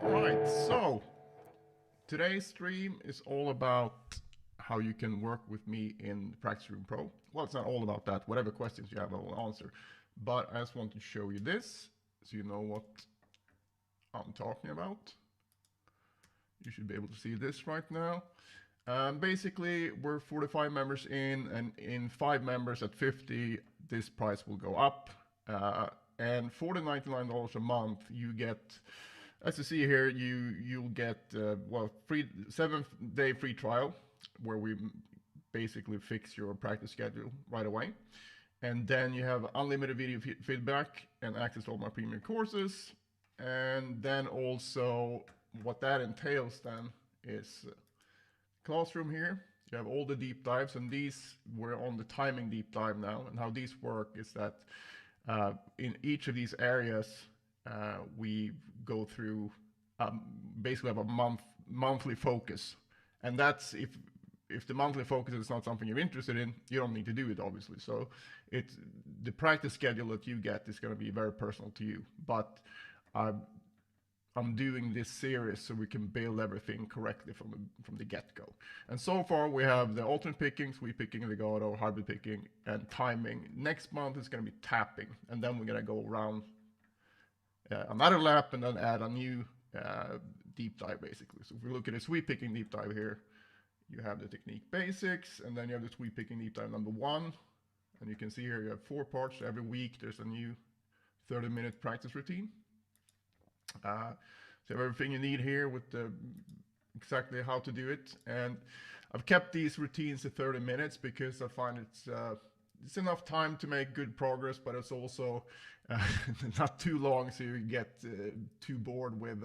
Alright, so today's stream is all about how you can work with me in Practice Room Pro. Well, it's not all about that. Whatever questions you have, I will answer. But I just want to show you this so you know what I'm talking about. You should be able to see this right now. Basically, we're 45 members in, and in 5 members at 50, this price will go up. And for the $99 a month, you get, as you see here, you'll get free 7-day free trial, where we basically fix your practice schedule right away. And then you have unlimited video feedback and access to all my premium courses. And then also what that entails then is classroom here. You have all the deep dives, and these, we're on the timing deep dive now. And how these work is that in each of these areas, we go through, basically have a monthly focus. And that's if the monthly focus is not something you're interested in, you don't need to do it, obviously. So it's the practice schedule that you get is going to be very personal to you. But I'm doing this series so we can build everything correctly from the get-go. And so far we have the alternate picking, sweep picking, legato, hybrid picking, and timing. Next month is going to be tapping, and then we're going to go around another lap and then add a new deep dive, basically. So if we look at a sweep picking deep dive here, you have the technique basics, and then you have the sweep picking deep dive number 1. And you can see here you have 4 parts. Every week there's a new 30-minute practice routine. So you have everything you need here with exactly how to do it. And I've kept these routines to 30 minutes because I find it's enough time to make good progress, but it's also not too long so you get too bored with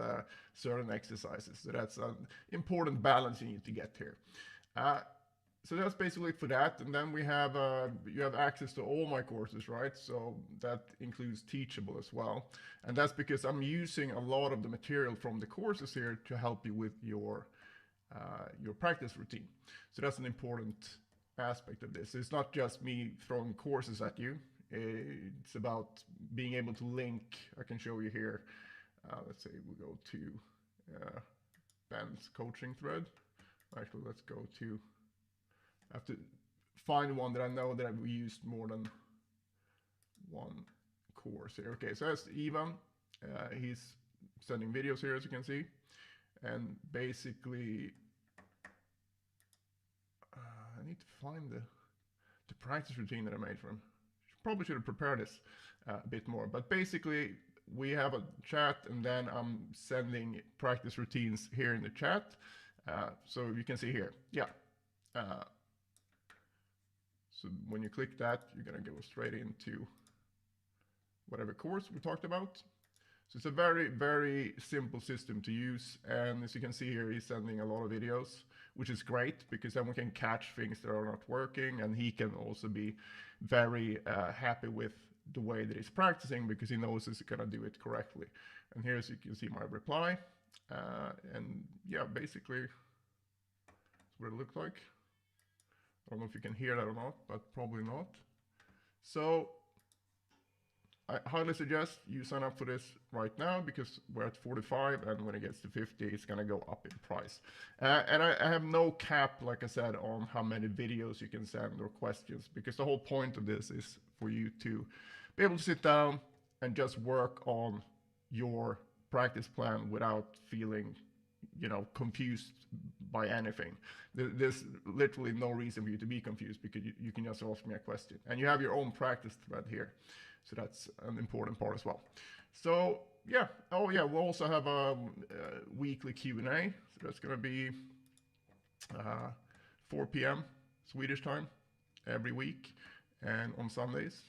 certain exercises. So that's an important balance you need to get here. So that's basically for that. And then we have, you have access to all my courses, right? So that includes Teachable as well. And that's because I'm using a lot of the material from the courses here to help you with your practice routine. So that's an important aspect of this. It's not just me throwing courses at you. It's about being able to link. I can show you here. Let's say we go to Ben's coaching thread. Actually, let's go to, I have to find one that I know that I've used more than one course here. Okay, so that's Ivan. He's sending videos here, as you can see. And basically, I need to find the practice routine that I made for him. Probably should have prepared this a bit more. But basically, we have a chat, and then I'm sending practice routines here in the chat. So you can see here. Yeah. So when you click that, you're going to go straight into whatever course we talked about. So it's a very, very simple system to use. And as you can see here, he's sending a lot of videos, which is great because then we can catch things that are not working. And he can also be very happy with the way that he's practicing because he knows he's going to do it correctly. And here, as you can see, my reply. And yeah, basically, that's what it looks like. I don't know if you can hear that or not, but probably not. So I highly suggest you sign up for this right now because we're at 45, and when it gets to 50, it's going to go up in price. And I have no cap, like I said, on how many videos you can send or questions, because the whole point of this is for you to be able to sit down and just work on your practice plan without feeling, confused by anything. There's literally no reason for you to be confused because you can just ask me a question. And you have your own practice thread here. So that's an important part as well. So yeah, we'll also have a weekly Q&A. So that's going to be 4 p.m. Swedish time every week and on Sundays.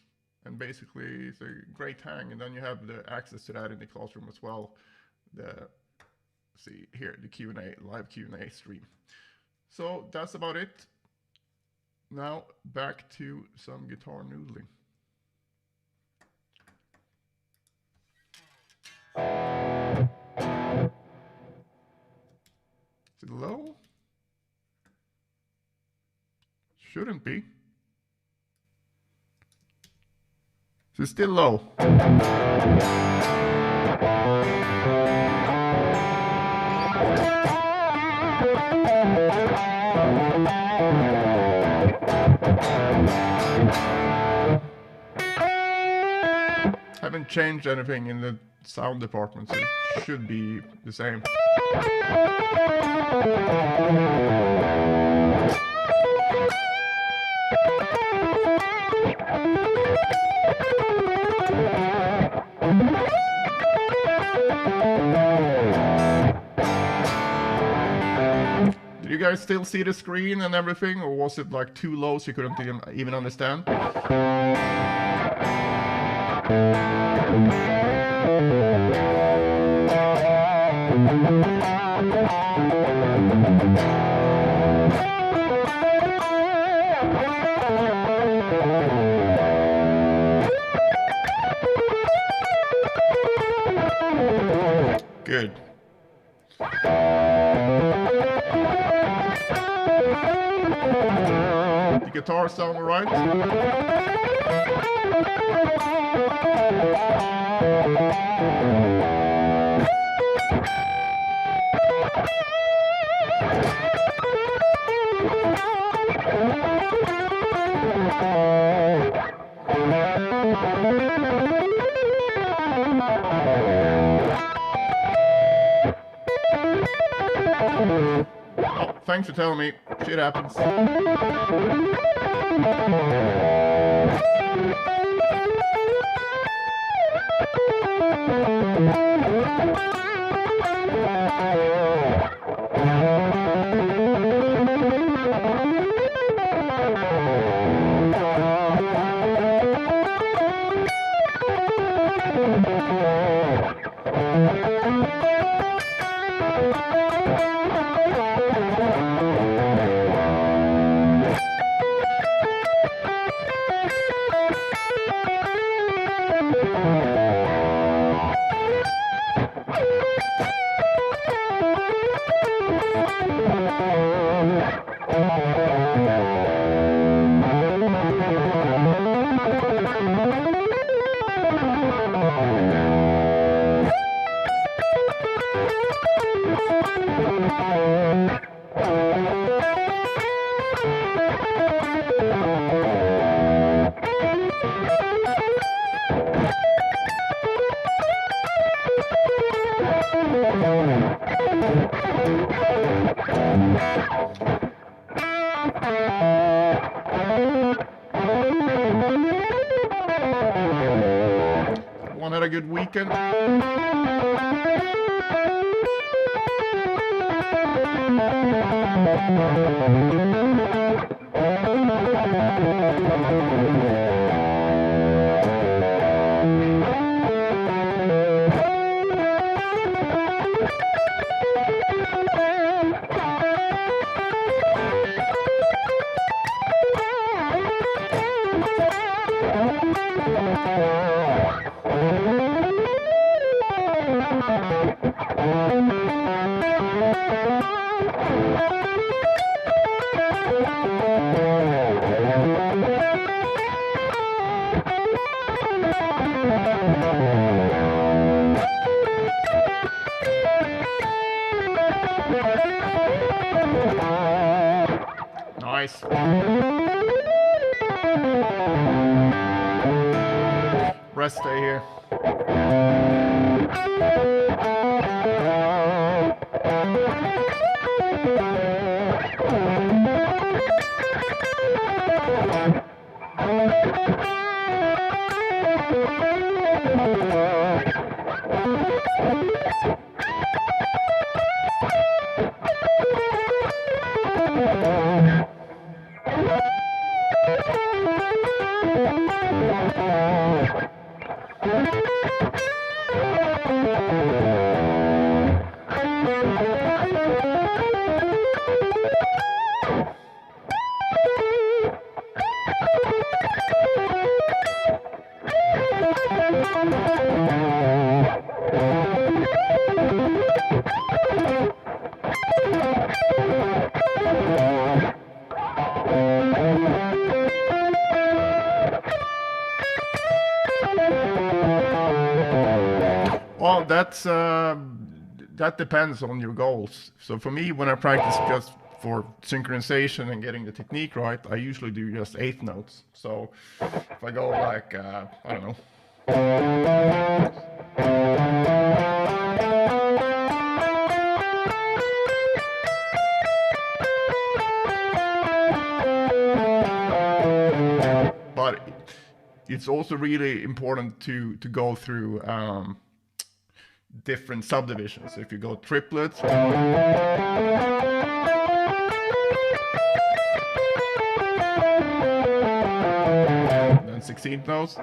And basically it's a great hang. And then you have the access to that in the classroom as well. See here, the Q&A, live Q&A stream. So that's about it. Now back to some guitar noodling. Is it low? Shouldn't be. Is it still low? Haven't changed anything in the sound department, so it should be the same. Did you guys still see the screen and everything, or was it like too low so you couldn't even understand? Good. The guitar sound alright? Oh, thanks for telling me. Shit happens. One had a good weekend. Nice. Rest stay here. that depends on your goals. So for me, when I practice just for synchronization and getting the technique right, I usually do just eighth notes. So if I go like, I don't know. But it's also really important to go through different subdivisions. So if you go triplets, then 16th notes,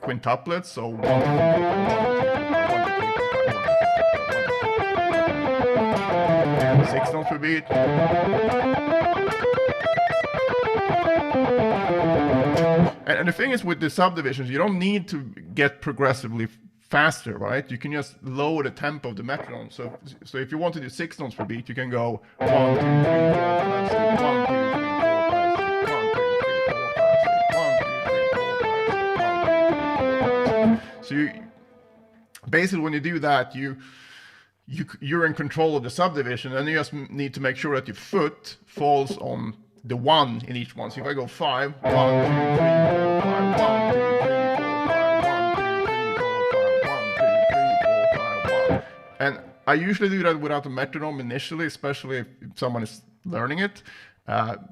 quintuplets, so 1, 2, 3, 4, 1, 2, 3, 4, 1, 2, 3, 4, 5, 6 notes per beat. And the thing is with the subdivisions, you don't need to get progressively faster, right? You can just lower the tempo of the metronome. So if you want to do 6 notes per beat, you can go 1, 2, 3, 4, 5, 6, 1, 2, 3, 4, 5, 6, 1, 2, 3, 4, 5, 6, 1, 2, 3, 4, 5, 6, 1, 2, 3, 4, 5, 6. So basically when you do that, you're in control of the subdivision, and you just need to make sure that your foot falls on the 1 in each one. So if I go 5, 1, 2, 3, 4, 5, 1, 2, 3, 4, 5, 1, 2, 3, 4, 5, 1, 2, 3, 4, 5, 1. And I usually do that without a metronome initially, especially if someone is learning it,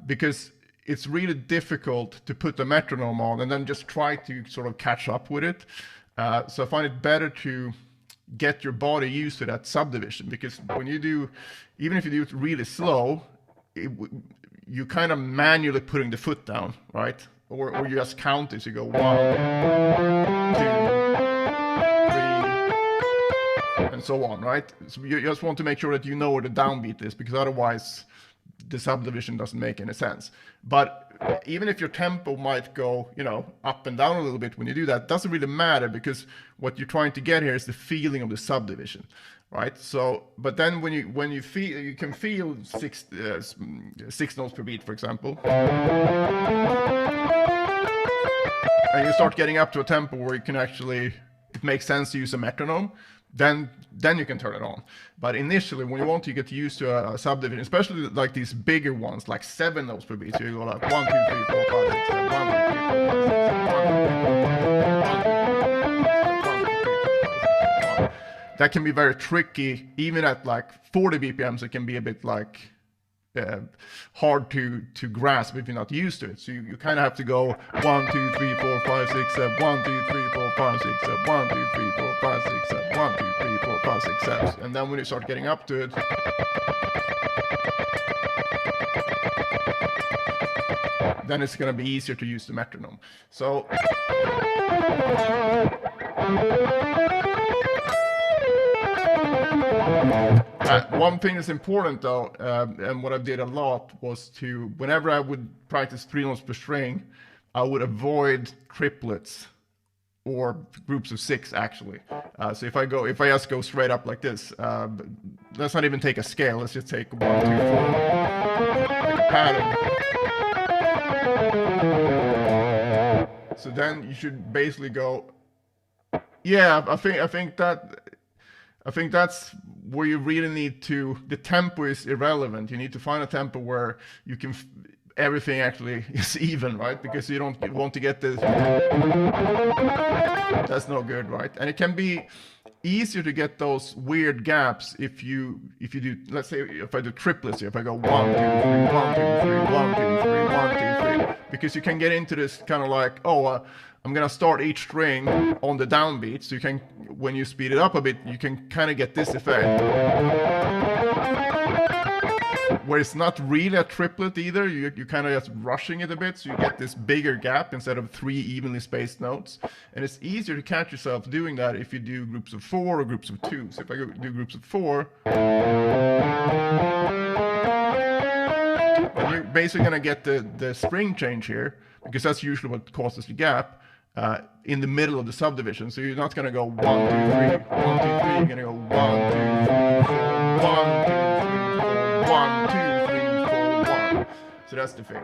because it's really difficult to put the metronome on and then just try to sort of catch up with it. So I find it better to get your body used to that subdivision, because when you do, even if you do it really slow, you kind of manually putting the foot down, right? Or you just count it, so you go 1, 2, 3, and so on, right? So you just want to make sure that you know where the downbeat is, because otherwise the subdivision doesn't make any sense. But even if your tempo might go, up and down a little bit when you do that, doesn't really matter, because what you're trying to get here is the feeling of the subdivision, right? So, but then when you feel, you can feel 6 notes per beat, for example, and you start getting up to a tempo where you can actually, it makes sense to use a metronome, then you can turn it on. But initially, when you want to get used to a subdivision, especially like these bigger ones, like 7 notes per beat, so you go like 1, 2, 3, 4, 5, 6, 7, 1, 2, 3, 4, 5, 6, 7, 1, 2, 3, 4, 5, 6, 7, 1, 2, 3, 4, 5, 6, 7, 1. That can be very tricky. Even at like 40 BPMs, it can be a bit like hard to grasp if you're not used to it. So you kind of have to go 1, 2, 3, 4, 5, 6, 7, 1, 2, 3, 4, 5, 6, 7, 1, 2, 3, 4, 5, 6, 7, 1, 2, 3, 4, 5, 6, 7. And then when you start getting up to it, then it's going to be easier to use the metronome. So one thing that's important though, and what I did a lot, was to, whenever I would practice 3 notes per string, I would avoid triplets or groups of 6 actually. So if I just go straight up like this, let's not even take a scale, let's just take 1, 2, 4, like a pattern. So then you should basically go, yeah, I think that's where you really need to, the tempo is irrelevant. You need to find a tempo where you can, everything actually is even, right? Because you don't want to get this, that's no good, right? And it can be easier to get those weird gaps if you do, let's say if I do triplets here, if I go 1, 2, 3, 1, 2, 3, 1, 2, 3, 1, 2, 3, because you can get into this kind of like, I'm gonna start each string on the downbeat, so you can, when you speed it up a bit, you can kind of get this effect, where it's not really a triplet either, you kind of just rushing it a bit, so you get this bigger gap instead of 3 evenly spaced notes. And it's easier to catch yourself doing that if you do groups of 4 or groups of 2. So if I do groups of 4, then you're basically gonna get the string change here, because that's usually what causes the gap. In the middle of the subdivision, so you're not going to go 1, 2, 3, 1, 2, 3. You're going to go 1, 2, 3, 4, 1, 2, 3, 4, 1, 2, 3, 4, 1. So that's the thing.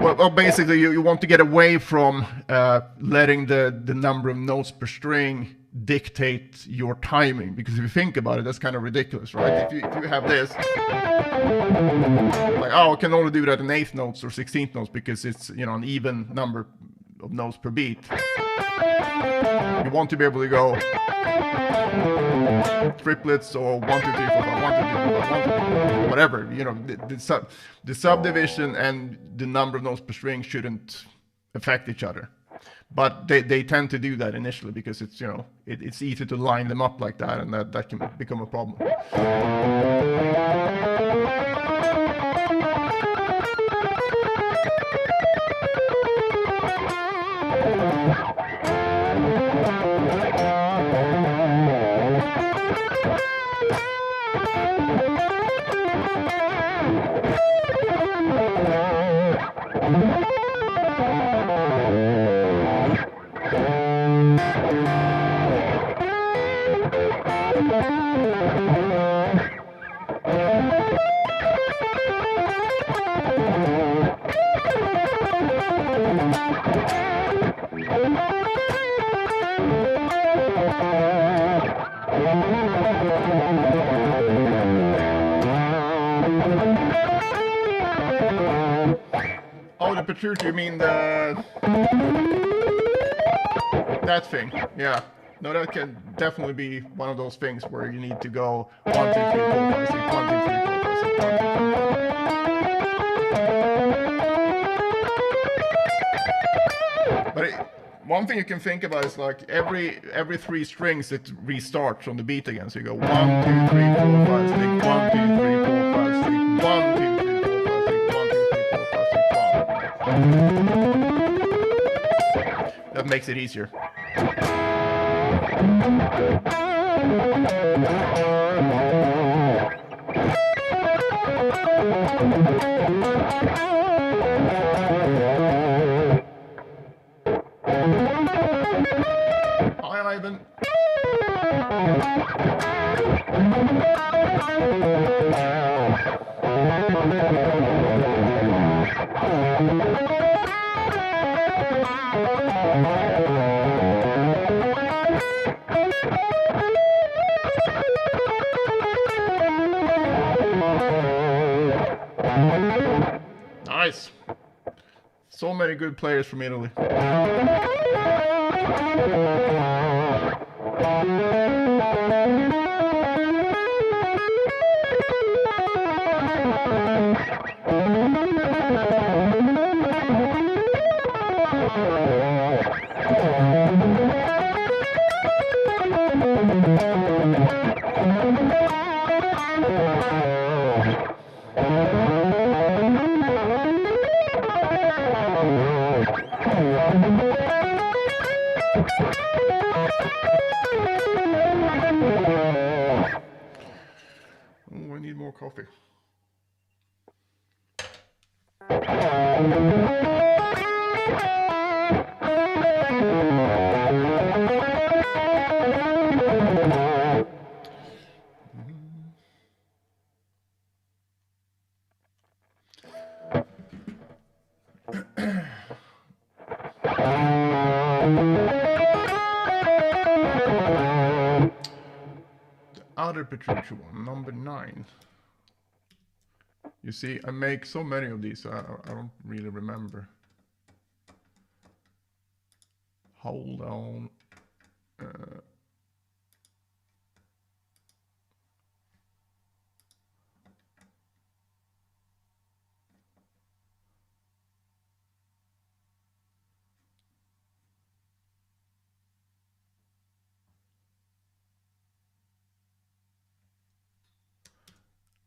Well, basically, you want to get away from letting the number of notes per string dictate your timing, because if you think about it, that's kind of ridiculous, right? If you have this, like, oh, I can only do that in 8th notes or 16th notes because it's, you know, an even number of notes per beat. You want to be able to go triplets or 1 2 3 4 5 1 2 3 4 5 1 2 3 4, whatever. You know, the subdivision and the number of notes per string shouldn't affect each other, but they tend to do that initially because it's, you know, it's easy to line them up like that, and that can become a problem. Oh, the pituitary, you mean that thing? Yeah. No, that can definitely be one of those things where you need to go 1 2 3 4 5 6 1 2 3 4 5 6 1 2 3 4. But one thing you can think about is like every 3 strings it restarts from the beat again. So you go 1 2 3 4 5 6 1 2 3 4 5 6 1 2 3 4 5 6 1 2 3 4 5 6 1. That makes it easier. Hi, Ivan. many good players from Italy. Oh, I need more coffee. Other Petrucci one, number 9. You see, I make so many of these, I don't really remember. Hold on.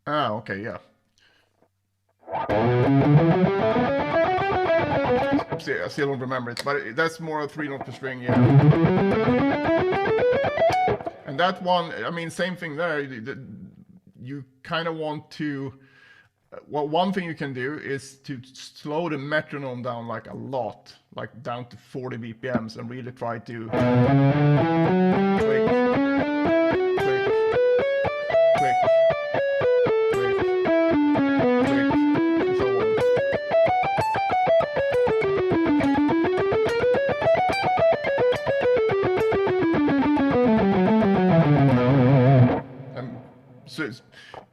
Okay, yeah. See, I still don't remember it, but that's more a 3-note per string, yeah. And that one, I mean, same thing there. You kind of want to. Well, one thing you can do is to slow the metronome down like a lot, like down to 40 BPMs, and really try to click, click, click. So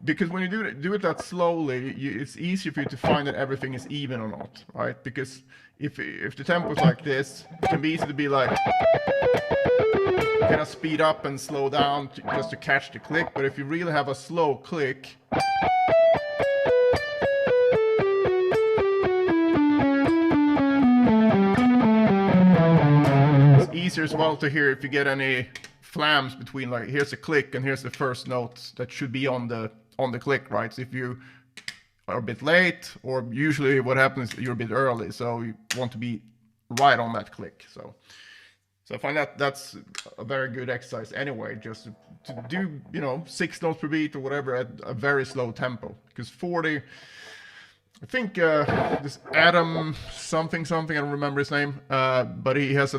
because when you do it that slowly, it's easier for you to find that everything is even or not, right? Because if the tempo is like this, it can be easy to be like kind of speed up and slow down just to catch the click. But if you really have a slow click, it's easier as well to hear if you get any flams between, like, here's a click and here's the first note that should be on the click, right? So if you are a bit late, or usually what happens, you're a bit early, so you want to be right on that click. So I find that's a very good exercise anyway, just to do, 6 notes per beat or whatever at a very slow tempo. Because 40, I think this Adam something, I don't remember his name, but he has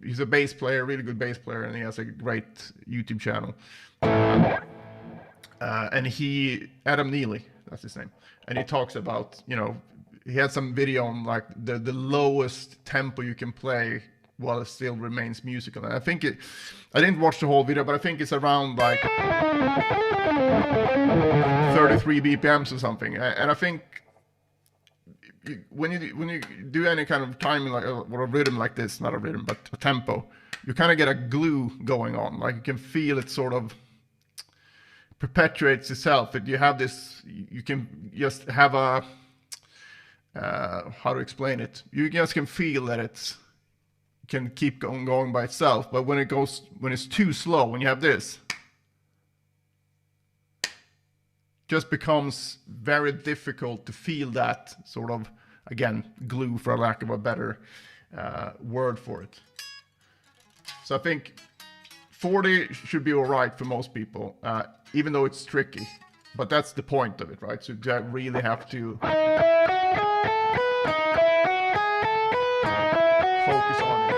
he's a bass player, really good bass player, and he has a great YouTube channel. And Adam Neely, that's his name, and he talks about, he had some video on like the lowest tempo you can play while it still remains musical. And I think I didn't watch the whole video, but I think it's around like 33 BPMs or something. And I think when you do any kind of timing, like or a rhythm like this, not a rhythm but a tempo, you kind of get a glue going on. Like you can feel it sort of perpetuates itself. That you have this, you can just have a how to explain it. You just can feel that it can keep going by itself. But when it's too slow, when you have this, just becomes very difficult to feel that sort of, again, glue, for lack of a better word for it. So I think 40 should be all right for most people, even though it's tricky. But that's the point of it, right? So you really have to focus on it.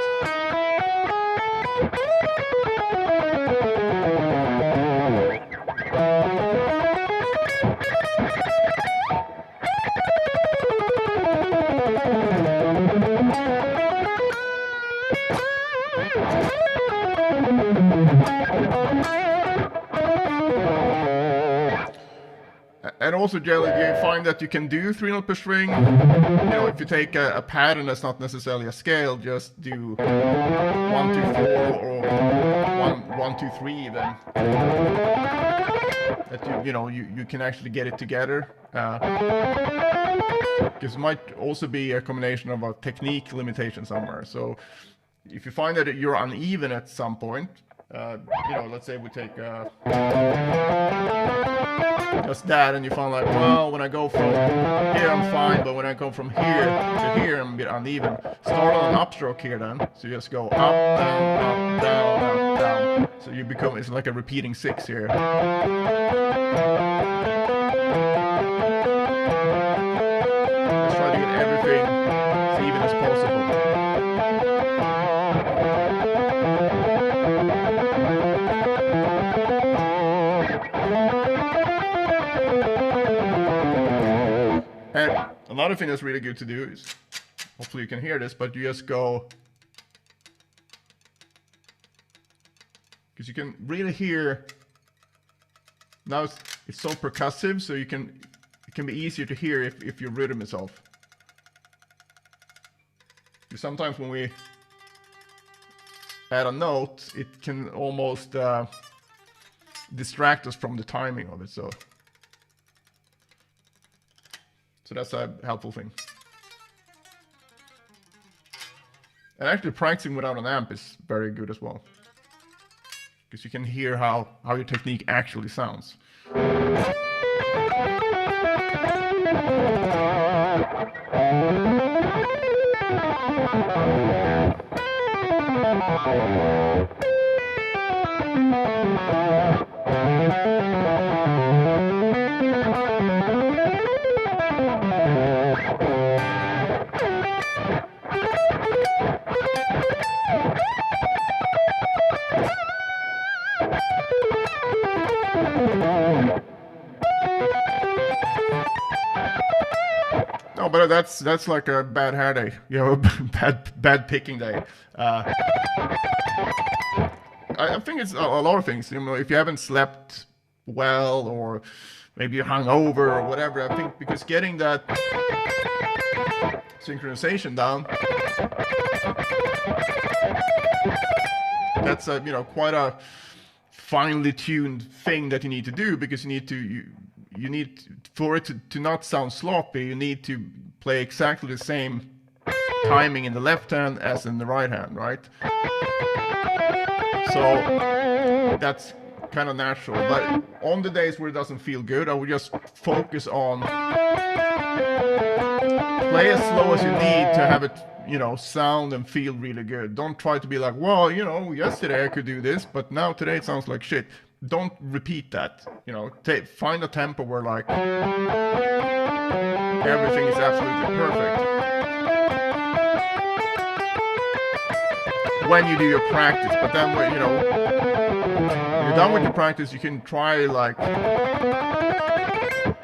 And also, generally, you find that you can do 3 notes per string. You know, if you take a pattern that's not necessarily a scale, just do 1, 2, 4, or 1, 2, 3 even. That you can actually get it together. Because it might also be a combination of a technique limitation somewhere. So if you find that you're uneven at some point, let's say we take just that, and you find like, well, when I go from here I'm fine, but when I go from here to here I'm a bit uneven. Start on an upstroke here then, so you just go up, down, up, down, up, down. So you become, it's like a repeating 6 here. Just try to get everything as even as possible. And another thing that's really good to do is, hopefully you can hear this, but you just go, because you can really hear, now it's so percussive, so it can be easier to hear if your rhythm is off. Because sometimes when we add a note, it can almost distract us from the timing of it, so that's a helpful thing. And actually practicing without an amp is very good as well, because you can hear how your technique actually sounds. No, but that's like a bad hair day. You have a bad picking day. I think it's a lot of things. You know, if you haven't slept well, or maybe you're hungover or whatever. I think because getting that synchronization down, that's quite a finely tuned thing that you need to do, because you need for it to not sound sloppy, you need to play exactly the same timing in the left hand as in the right hand, right? So that's kind of natural. But on the days where it doesn't feel good, I would just focus on play as slow as you need to have it, sound and feel really good. Don't try to be like, well, yesterday I could do this, but now today it sounds like shit. Don't repeat that. Find a tempo where like everything is absolutely perfect. When you do your practice, but then when you're done with your practice, you can try like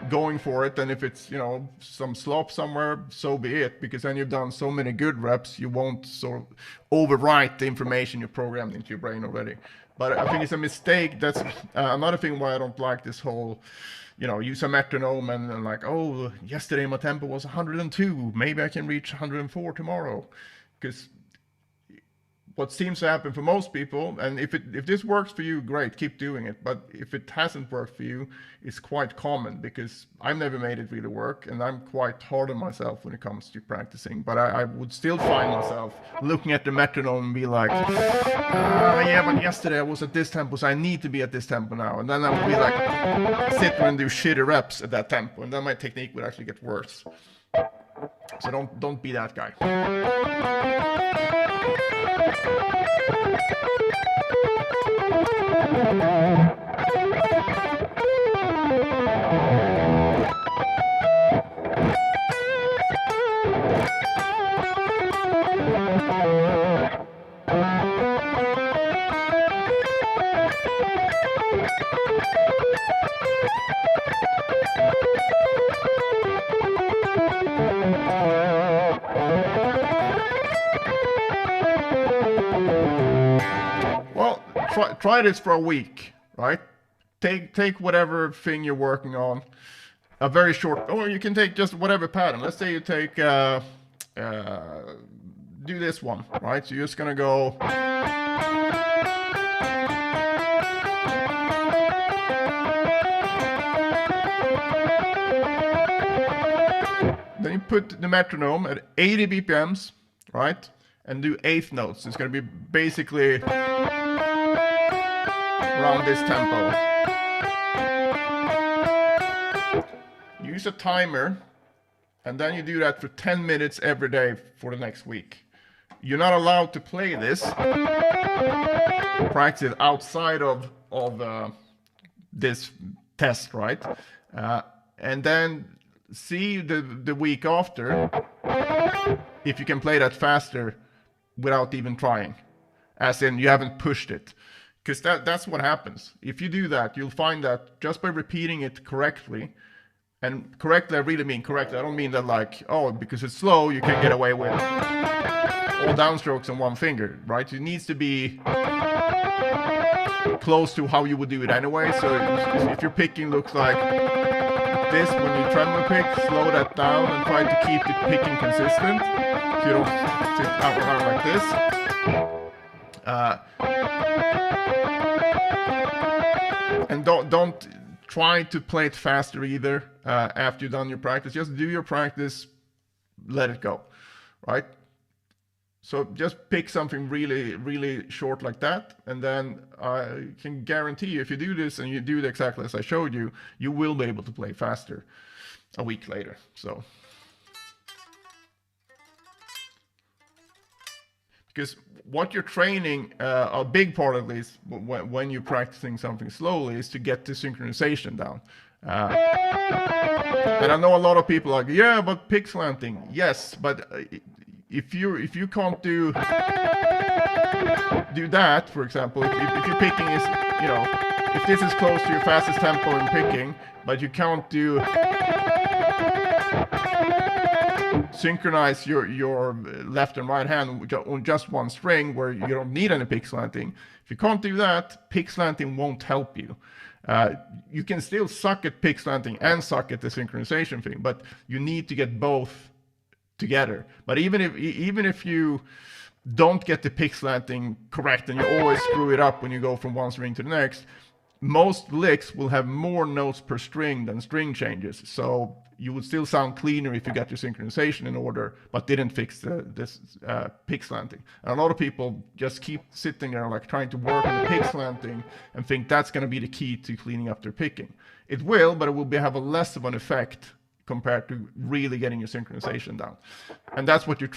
going for it, and if it's some slop somewhere, so be it, because then you've done so many good reps, you won't sort of overwrite the information you programmed into your brain already. But I think it's a mistake. That's another thing why I don't like this whole use a metronome and like, oh, yesterday my tempo was 102, maybe I can reach 104 tomorrow. Because what seems to happen for most people, and if this works for you, great, keep doing it. But if it hasn't worked for you, it's quite common, because I've never made it really work, and I'm quite hard on myself when it comes to practicing. But I would still find myself looking at the metronome and be like, yeah, but yesterday I was at this tempo, so I need to be at this tempo now. And then I would be like, sit there and do shitty reps at that tempo, and then my technique would actually get worse. So don't be that guy. Well, try this for a week, right? Take whatever thing you're working on, a very short, or you can take just whatever pattern. Let's say you take, do this one, right? So you're just gonna go. Then you put the metronome at 80 BPMs, right? And do eighth notes. It's gonna be basically around this tempo. Use a timer, and then you do that for 10 minutes every day for the next week. You're not allowed to play this, practice it outside of this test, right? And then see the week after if you can play that faster without even trying, as in you haven't pushed it. Because that's what happens. If you do that, you'll find that just by repeating it correctly, and correctly I really mean correctly, I don't mean that like, oh, because it's slow you can get away with all downstrokes on one finger, right? It needs to be close to how you would do it anyway. So if your picking looks like this when you tremolo pick, slow that down and try to keep the picking consistent, so you don't sit out around like this. And don't try to play it faster either after you've done your practice. Just do your practice, let it go, right? So just pick something really, really short like that, and then I can guarantee you, if you do this and you do it exactly as I showed you, you will be able to play faster a week later. So, because what you're training, a big part at least, when you're practicing something slowly, is to get the synchronization down. And I know a lot of people are like, yeah, but pick slanting. Yes, but if you can't do that, for example, if your picking is, you know, if this is close to your fastest tempo in picking, but you can't do synchronize your left and right hand on just one string where you don't need any pick slanting. If you can't do that, pick slanting won't help you. You can still suck at pick slanting and suck at the synchronization thing, but you need to get both together. But even if you don't get the pick slanting correct and you always screw it up when you go from one string to the next, most licks will have more notes per string than string changes. So you would still sound cleaner if you got your synchronization in order, but didn't fix this pick slanting. And a lot of people just keep sitting there like trying to work on the pick slanting and think that's going to be the key to cleaning up their picking. It will, but it will have a less of an effect compared to really getting your synchronization down. And that's what you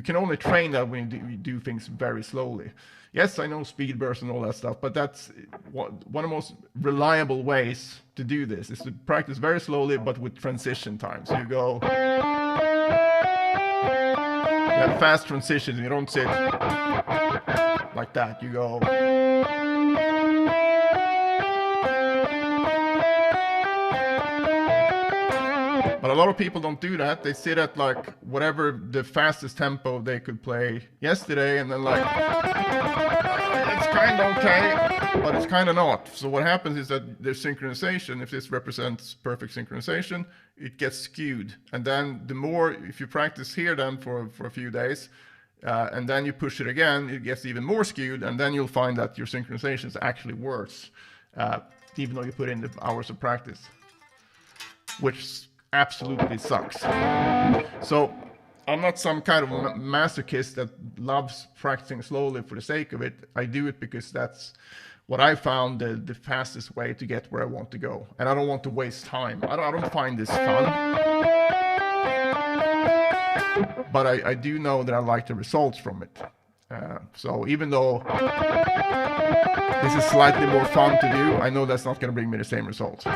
can only train that when you do things very slowly. Yes, I know speed bursts and all that stuff, but that's one of the most reliable ways to do this, is to practice very slowly, but with transition time. So you go, you have fast transitions, you don't sit like that, you go. But a lot of people don't do that. They sit at like whatever the fastest tempo they could play yesterday, and then like, it's kind of okay, but it's kind of not. So what happens is that their synchronization, if this represents perfect synchronization, it gets skewed. And then the more, if you practice here then for a few days, and then you push it again, it gets even more skewed, and then you'll find that your synchronization is actually worse, even though you put in the hours of practice, which absolutely sucks. So I'm not some kind of masochist that loves practicing slowly for the sake of it. I do it because that's what I found the fastest way to get where I want to go. And I don't want to waste time. I don't find this fun. But I do know that I like the results from it. So even though this is slightly more fun to do, I know that's not going to bring me the same results.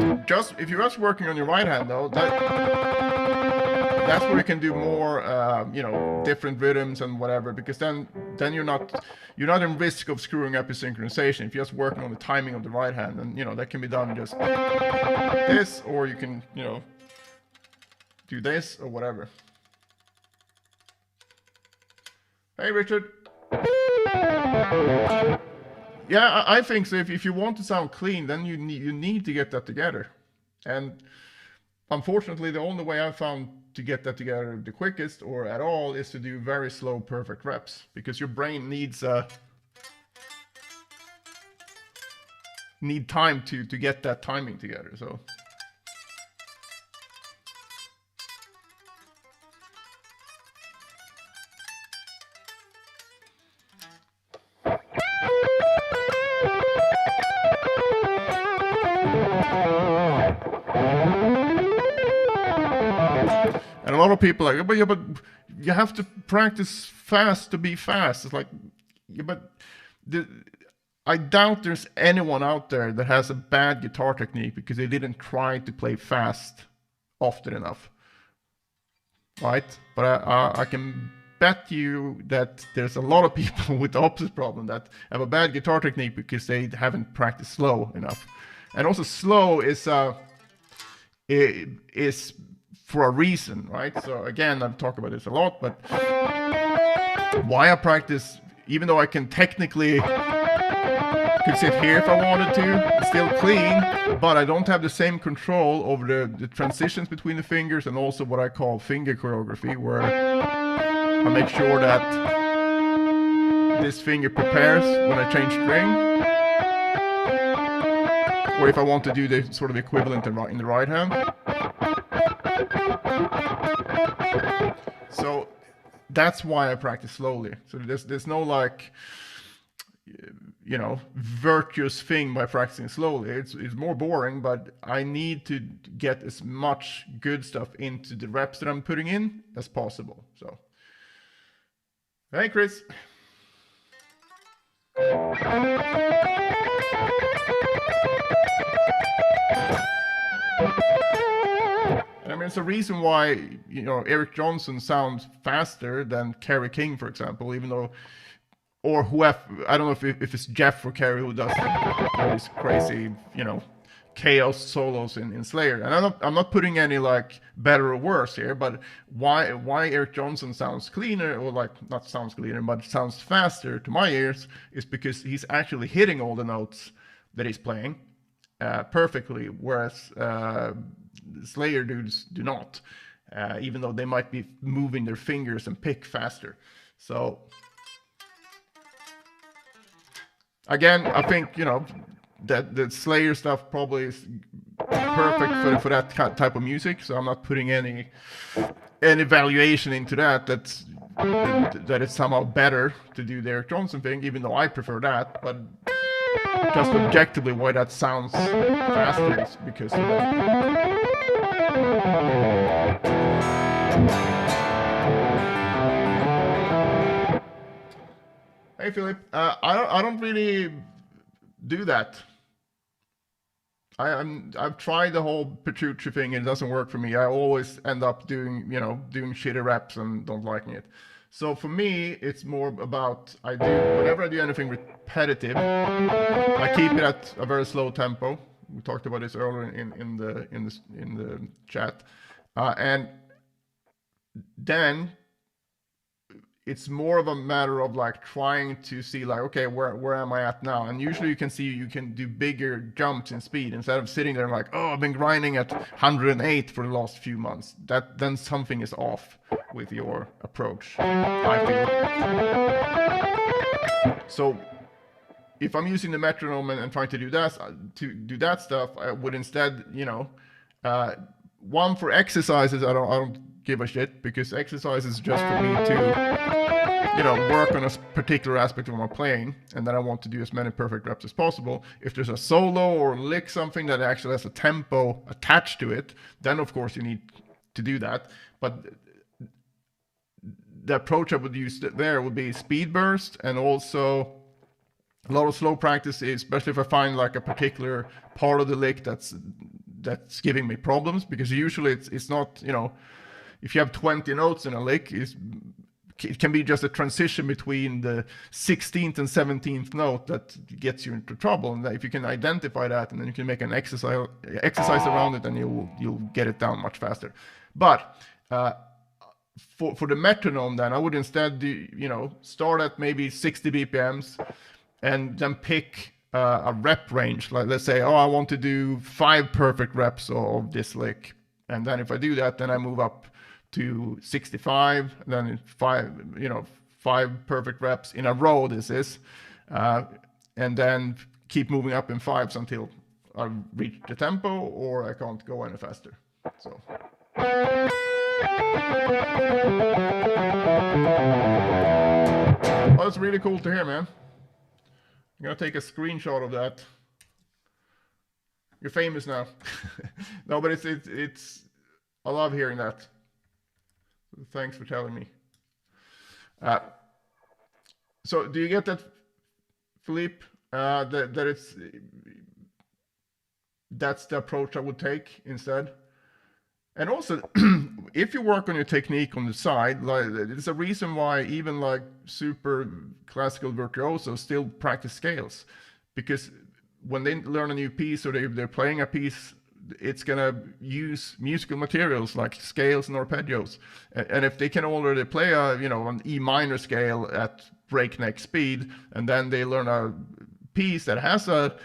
And just if you're just working on your right hand though, that's where you can do more, you know, different rhythms and whatever, because then you're not in risk of screwing up your synchronization if you're just working on the timing of the right hand. And you know, that can be done just like this, or you can, you know, do this or whatever. Hey Richard. Yeah, I think so. If you want to sound clean, then you need to get that together. And unfortunately, the only way I've found to get that together the quickest or at all is to do very slow, perfect reps, because your brain needs time to get that timing together. So. And a lot of people are like, but yeah, but you have to practice fast to be fast. It's like, yeah, but I doubt there's anyone out there that has a bad guitar technique because they didn't try to play fast often enough, right? But I can bet you that there's a lot of people with the opposite problem that have a bad guitar technique because they haven't practiced slow enough. And also slow is for a reason, right? So again, I've talked about this a lot, but why I practice, even though I can technically could sit here if I wanted to, it's still clean, but I don't have the same control over the transitions between the fingers, and also what I call finger choreography, where I make sure that this finger prepares when I change string, or if I want to do the sort of equivalent in the right hand. So that's why I practice slowly. So there's no like, you know, virtuous thing by practicing slowly. It's more boring, but I need to get as much good stuff into the reps that I'm putting in as possible. So, hey Chris. I mean, it's a reason why, you know, Eric Johnson sounds faster than Kerry King, for example, even though, or whoever, I don't know if it's Jeff or Kerry who does all these crazy, you know, chaos solos in Slayer. And I'm not putting any like better or worse here, but why Eric Johnson sounds cleaner, or like not sounds cleaner, but sounds faster to my ears, is because he's actually hitting all the notes that he's playing perfectly, whereas Slayer dudes do not, even though they might be moving their fingers and pick faster. So again, I think, you know, that the Slayer stuff probably is perfect for that type of music. So I'm not putting any evaluation into that it's somehow better to do the Eric Johnson thing, even though I prefer that. But just objectively, why that sounds faster is because of that. Hey Philip, I don't really do that. I've tried the whole Petrucci thing and it doesn't work for me. I always end up doing shitty reps and don't liking it. So for me, it's more about whenever I do anything repetitive, I keep it at a very slow tempo. We talked about this earlier in the chat, and then it's more of a matter of like trying to see like, okay, where am I at now? And usually you can do bigger jumps in speed instead of sitting there and like, oh, I've been grinding at 108 for the last few months. Then something is off with your approach, I feel. So if I'm using the metronome and trying to do that stuff, I would instead, one, for exercises, I don't give a shit, because exercise is just for me to work on a particular aspect of my playing, and then I want to do as many perfect reps as possible. If there's a solo or lick, something that actually has a tempo attached to it, then of course you need to do that. But the approach I would use there would be speed burst, and also a lot of slow practice, especially if I find like a particular part of the lick that's giving me problems, because usually it's not, you know, if you have 20 notes in a lick, it can be just a transition between the 16th and 17th note that gets you into trouble. And if you can identify that, and then you can make an exercise around it, then you'll get it down much faster. But for the metronome, then I would instead do, you know, start at maybe 60 BPMs, and then pick a rep range. Like, let's say, oh, I want to do 5 perfect reps of this lick, and then if I do that, then I move up to 65, then 5 perfect reps in a row. This is, and then keep moving up in 5s until I reach the tempo or I can't go any faster. So. Well, that's really cool to hear, man. I'm gonna take a screenshot of that. You're famous now. No, but it's I love hearing that. Thanks for telling me. So do you get that, Philippe? That's the approach I would take instead. And also, if you work on your technique on the side, like, there's a reason why even like super classical virtuosos still practice scales, because when they learn a new piece or they're playing a piece, it's gonna use musical materials like scales and arpeggios. And if they can already play an E minor scale at breakneck speed, and then they learn a piece that has a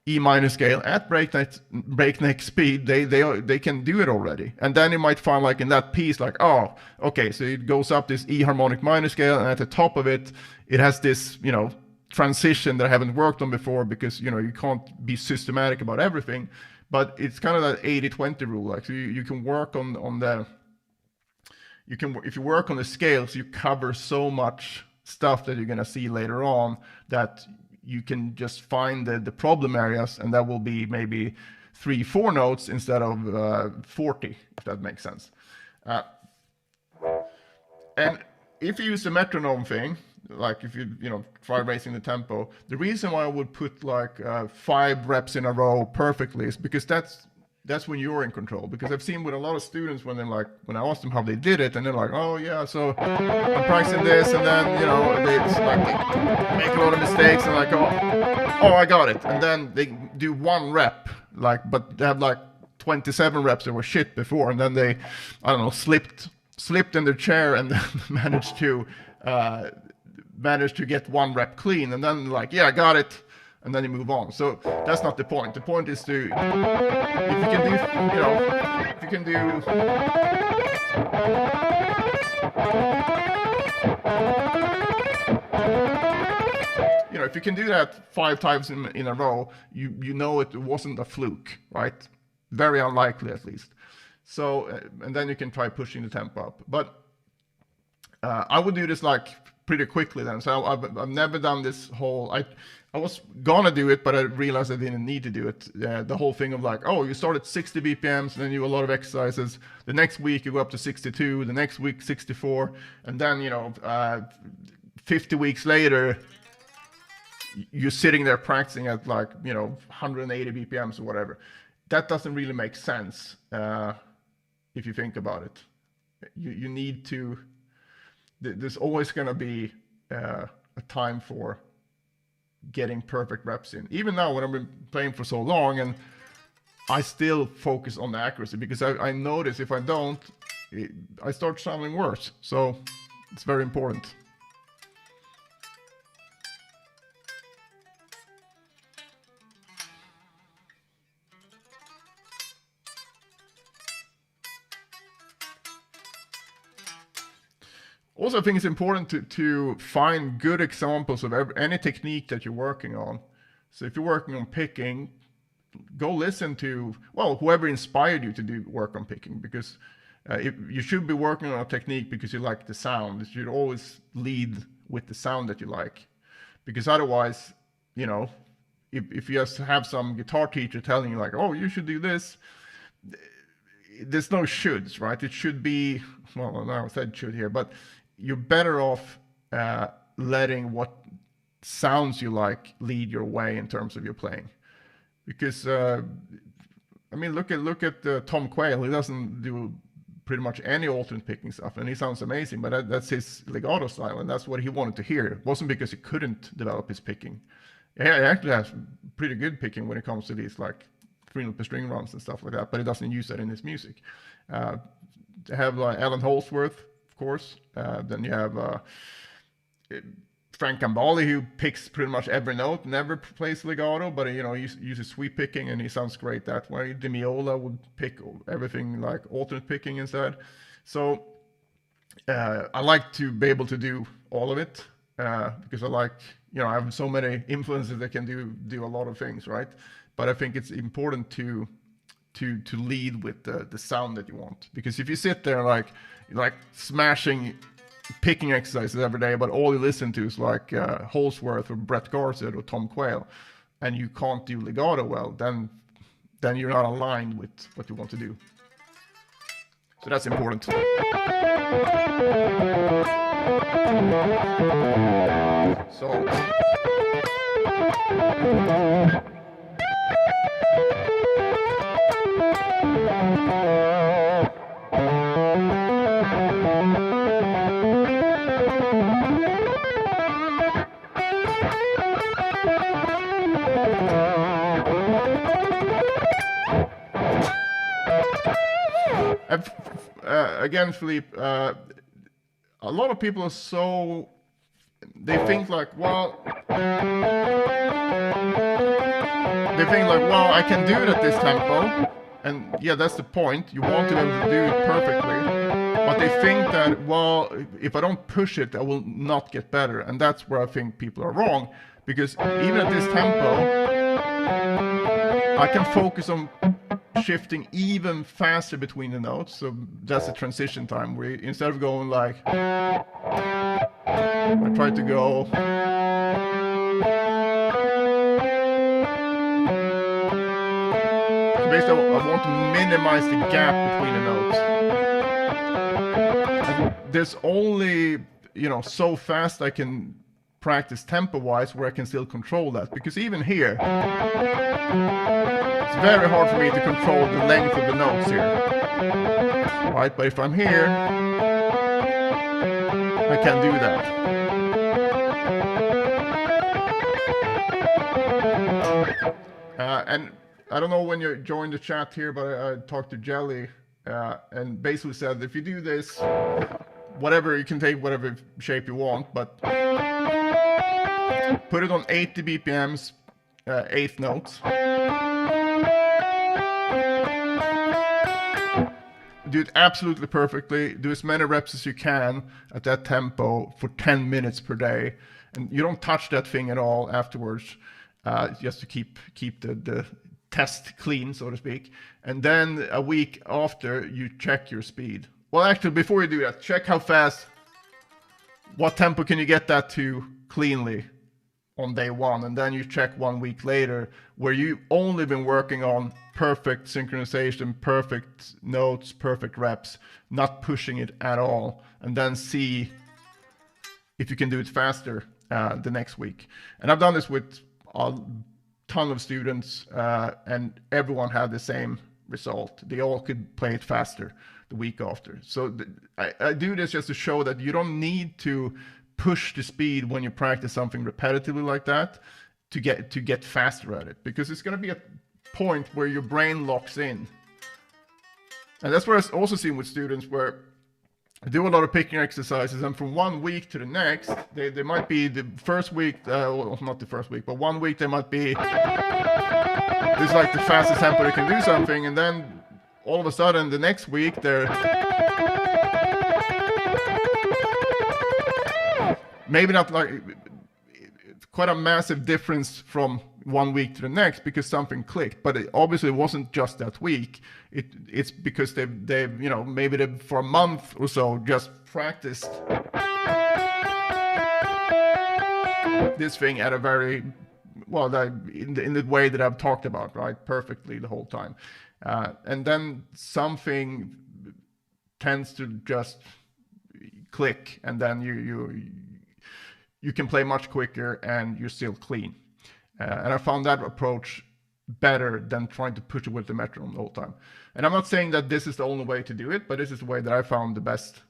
E minor scale at breakneck speed, they can do it already. And then you might find, like, in that piece, like, oh, okay, so it goes up this E harmonic minor scale, and at the top of it, it has this, you know, transition that I haven't worked on before, because, you know, you can't be systematic about everything. But it's kind of that 80-20 rule. Like, so you can work on the, if you work on the scales, you cover so much stuff that you're gonna see later on that you can just find the problem areas, and that will be maybe 3-4 notes instead of 40, if that makes sense. And if you use the metronome thing, like if you try raising the tempo, the reason why I would put like 5 reps in a row perfectly is because that's when you're in control. Because I've seen with a lot of students, when I ask them how they did it, and they're like, oh yeah, so I'm practicing this, and then, you know, they make a lot of mistakes, and like, oh, I got it. And then they do 1 rep, like, but they have like 27 reps that were shit before, and then they, I don't know, slipped in their chair and then managed to get 1 rep clean, and then like, yeah, I got it. And then you move on. So that's not the point. The point is to, if you can do that 5 times in a row, you know it wasn't a fluke, right? Very unlikely, at least. So, and then you can try pushing the tempo up. But I would do this like pretty quickly then. So I've never done this whole, I was gonna do it, but I realized I didn't need to do it. The whole thing of like, oh, you start at 60 BPMs, and then you do a lot of exercises. The next week you go up to 62, the next week 64, and then, 50 weeks later, you're sitting there practicing at like, 180 BPMs or whatever. That doesn't really make sense if you think about it. You need to, there's always gonna be a time for getting perfect reps in. Even now, when I've been playing for so long, and I still focus on the accuracy, because I notice if I don't, I start sounding worse. So it's very important. Also, I think it's important to find good examples of any technique that you're working on. So if you're working on picking, go listen to, well, whoever inspired you to do work on picking, because you should be working on a technique because you like the sound. You should always lead with the sound that you like, because otherwise, if you just have some guitar teacher telling you like, oh, you should do this, there's no shoulds, right? It should be, well, I said should here, but you're better off letting what sounds you like lead your way in terms of your playing. Because I mean, look at Tom Quayle. He doesn't do pretty much any alternate picking stuff, and he sounds amazing. But that's his legato style, and that's what he wanted to hear. It wasn't because he couldn't develop his picking. He actually has pretty good picking when it comes to these like 3-note per string runs and stuff like that. But he doesn't use that in his music. They have like Alan Holdsworth, of course. Then you have Frank Gambale, who picks pretty much every note, never plays legato, but he uses sweep picking, and he sounds great that way. Demiola would pick everything like alternate picking instead. So I like to be able to do all of it because I like, I have so many influences that can do a lot of things, right? But I think it's important to lead with the sound that you want, because if you sit there like smashing picking exercises every day, but all you listen to is like Holdsworth or Brett Garsed or Tom Quayle, and you can't do legato well, then you're not aligned with what you want to do. So that's important. So again, Philippe, a lot of people are they think like, well, I can do it at this tempo. And yeah, that's the point. You want to be able to do it perfectly. But they think that, well, if I don't push it, I will not get better. And that's where I think people are wrong. Because even at this tempo, I can focus on shifting even faster between the notes. So that's the transition time where instead of going like, I try to go basically I want to minimize the gap between the notes. And there's only so fast I can practice tempo wise where I can still control that, because even here it's very hard for me to control the length of the notes here, right? But if I'm here, I can do that. And I don't know when you joined the chat here, but I talked to Jelly and basically said if you do this, whatever, you can take whatever shape you want, but put it on 80 BPMs, eighth notes. Do it absolutely perfectly. Do as many reps as you can at that tempo for 10 minutes per day. And you don't touch that thing at all afterwards, just to keep the test clean, so to speak. And then a week after, you check your speed. Well, actually, before you do that, check how fast, what tempo can you get that to cleanly on day one, and then you check 1 week later where you only been working on perfect synchronization, perfect notes, perfect reps, not pushing it at all, and then see if you can do it faster the next week. And I've done this with a ton of students, and everyone had the same result. They all could play it faster the week after. So I do this just to show that you don't need to push the speed when you practice something repetitively like that to get faster at it, because it's going to be a point where your brain locks in. And that's what I've also seen with students where I do a lot of picking exercises, and from 1 week to the next, they might be the first week, well, not the first week, but 1 week they might be, this is like the fastest tempo they can do something, and then all of a sudden the next week they're maybe not like, it's quite a massive difference from 1 week to the next because something clicked, but it obviously wasn't just that week. It's because they've maybe they've for a month or so just practiced this thing at a very well in the way that I've talked about, right, perfectly the whole time, and then something tends to just click, and then you can play much quicker and you're still clean. And I found that approach better than trying to push it with the metronome the whole time. And I'm not saying that this is the only way to do it, but this is the way that I found the best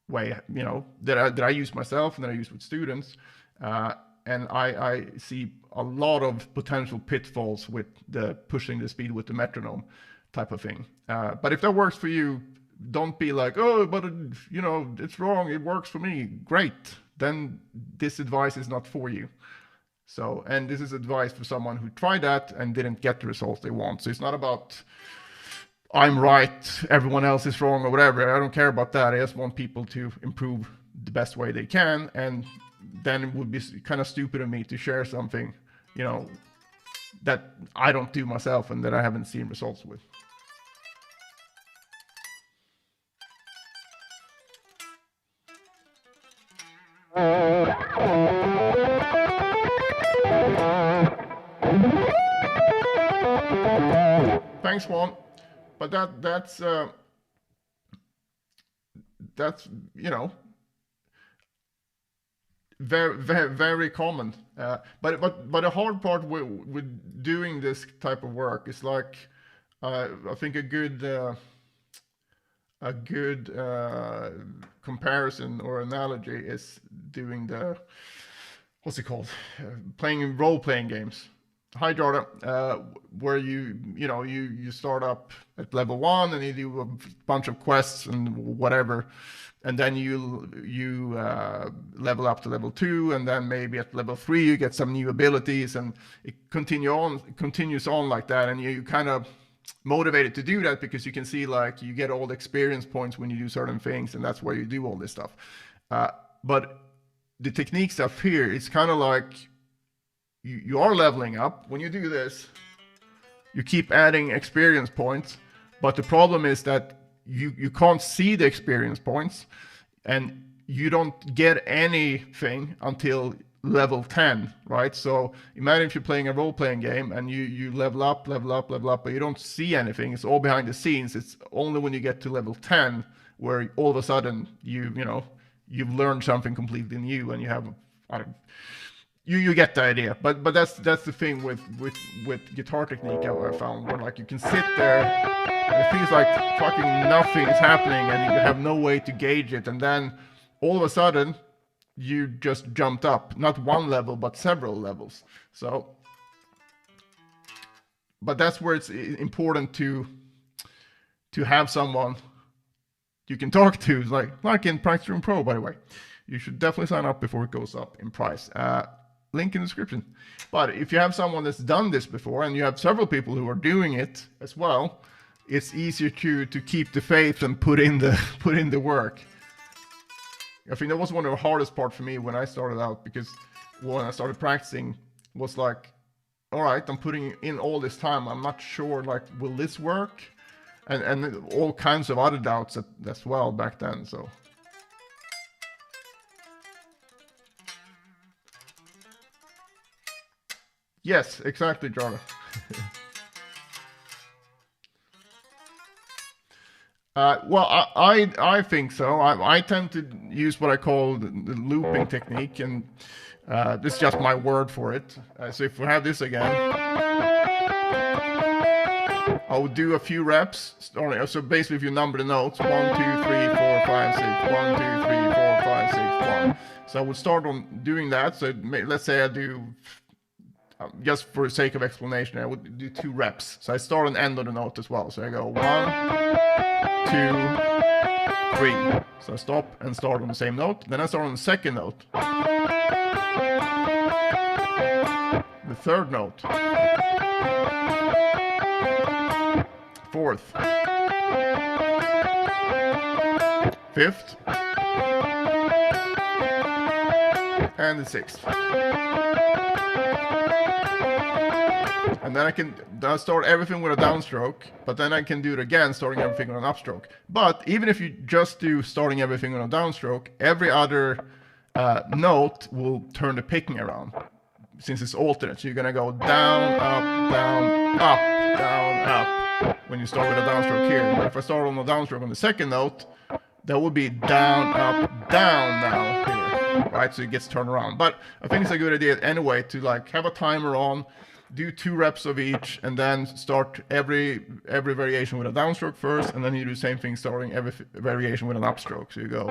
way, you know, that I use myself and that I use with students. And I see a lot of potential pitfalls with the pushing the speed with the metronome type of thing. But if that works for you, don't be like, oh, but you know, it's wrong, it works for me. Great. Then this advice is not for you. So, and this is advice for someone who tried that and didn't get the results they want. So it's not about I'm right, everyone else is wrong or whatever. I don't care about that. I just want people to improve the best way they can. And then it would be kind of stupid of me to share something, you know, that I don't do myself and that I haven't seen results with. Thanks, Juan. But that's you know, very common. But the hard part with doing this type of work is like, I think a good comparison or analogy is doing the, what's it called, playing role-playing games. Hi, Jordan. Where you start up at level 1 and you do a bunch of quests and whatever, and then you level up to level 2, and then maybe at level 3 you get some new abilities, and it continues on like that, and you kind of motivated to do that because you can see like you get all the experience points when you do certain things, and that's where you do all this stuff. But the technique stuff here, it's kind of like you are leveling up. When you do this, you keep adding experience points, but the problem is that you can't see the experience points, and you don't get anything until level 10, right? So imagine if you're playing a role-playing game and you level up, but you don't see anything. It's all behind the scenes. It's only when you get to level 10 where all of a sudden you've learned something completely new, and you have, you get the idea. But that's the thing with guitar technique I found, where like you can sit there and it feels like fucking nothing is happening and you have no way to gauge it, and then all of a sudden you just jumped up, not one level but several levels. So, but that's where it's important to have someone you can talk to, like in Practice Room Pro, by the way. You should definitely sign up before it goes up in price. Link in the description. But if you have someone that's done this before, and you have several people who are doing it as well, it's easier to keep the faith and put in the work. I think that was one of the hardest part for me when I started out, because when I started practicing was like, all right, I'm putting in all this time, I'm not sure, like, will this work? And all kinds of other doubts as well back then. So yes, exactly, Jordan. Well, I think so. I tend to use what I call the looping technique, and this is just my word for it. So if we have this again, I would do a few reps. So basically, if you number the notes, 1, 2, 3, 4, 5, 6, 1, 2, 3, 4, 5, 6, 1. So I would start on doing that. So let's say I do, just for the sake of explanation, I would do 2 reps. So I start and end on the note as well. So I go 1, 2, 3. So I stop and start on the same note. Then I start on the second note. The third note. Fourth. Fifth. And the sixth. And then I start everything with a downstroke, but then I can do it again, starting everything on an upstroke. But even if you just do starting everything on a downstroke, every other note will turn the picking around, since it's alternate. So you're gonna go down, up, down, up, down, up, when you start with a downstroke here. But if I start on a downstroke on the second note, that would be down, up, down now here, right? So it gets turned around. But I think it's a good idea anyway to like have a timer on, do 2 reps of each, and then start every variation with a downstroke first, and then you do the same thing starting every variation with an upstroke. So you go.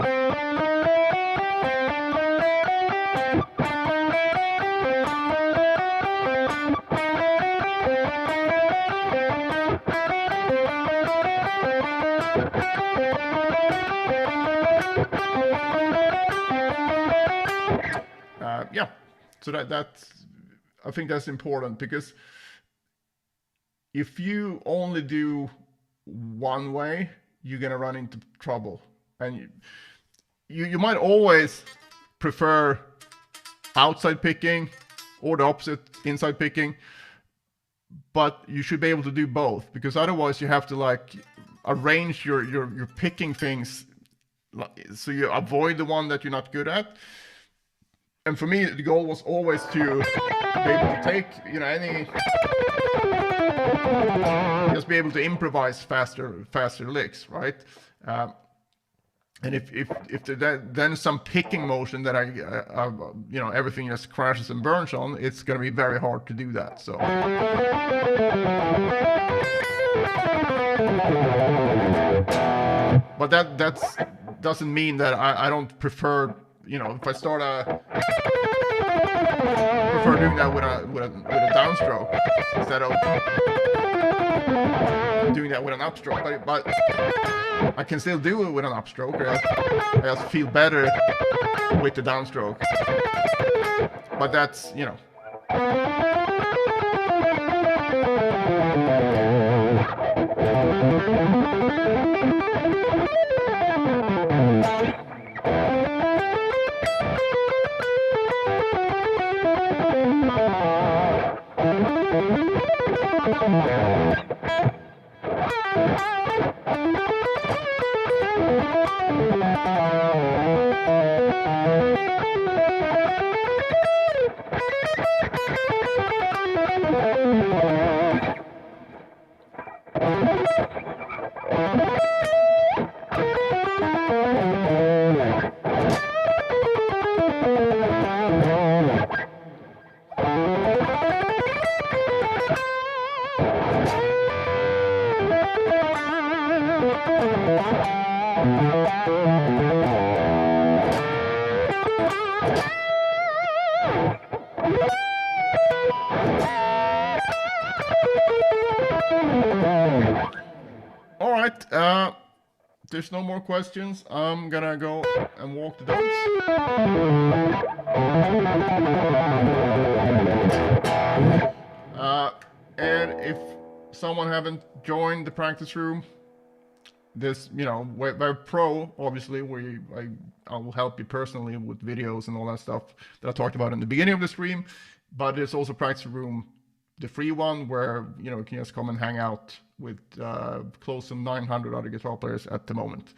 Yeah, so that's, I think that's important, because if you only do one way, you're gonna run into trouble, and you might always prefer outside picking or the opposite, inside picking, but you should be able to do both, because otherwise you have to like arrange your picking things so you avoid the one that you're not good at. And for me, the goal was always to be able to take, you know, just be able to improvise faster licks, right? And if there's then some picking motion that I you know, everything just crashes and burns on, it's going to be very hard to do that. So. But that doesn't mean that I don't prefer, you know, if I start prefer doing that with a downstroke instead of doing that with an upstroke. But I can still do it with an upstroke. I just feel better with the downstroke. But that's, you know. All right, there's no more questions. I'm gonna go and walk the dogs. And if someone haven't joined the practice room, this, you know, Web Pro, obviously, I will help you personally with videos and all that stuff that I talked about in the beginning of the stream. But there's also practice room, the free one, where, you know, you can just come and hang out with close to 900 other guitar players at the moment.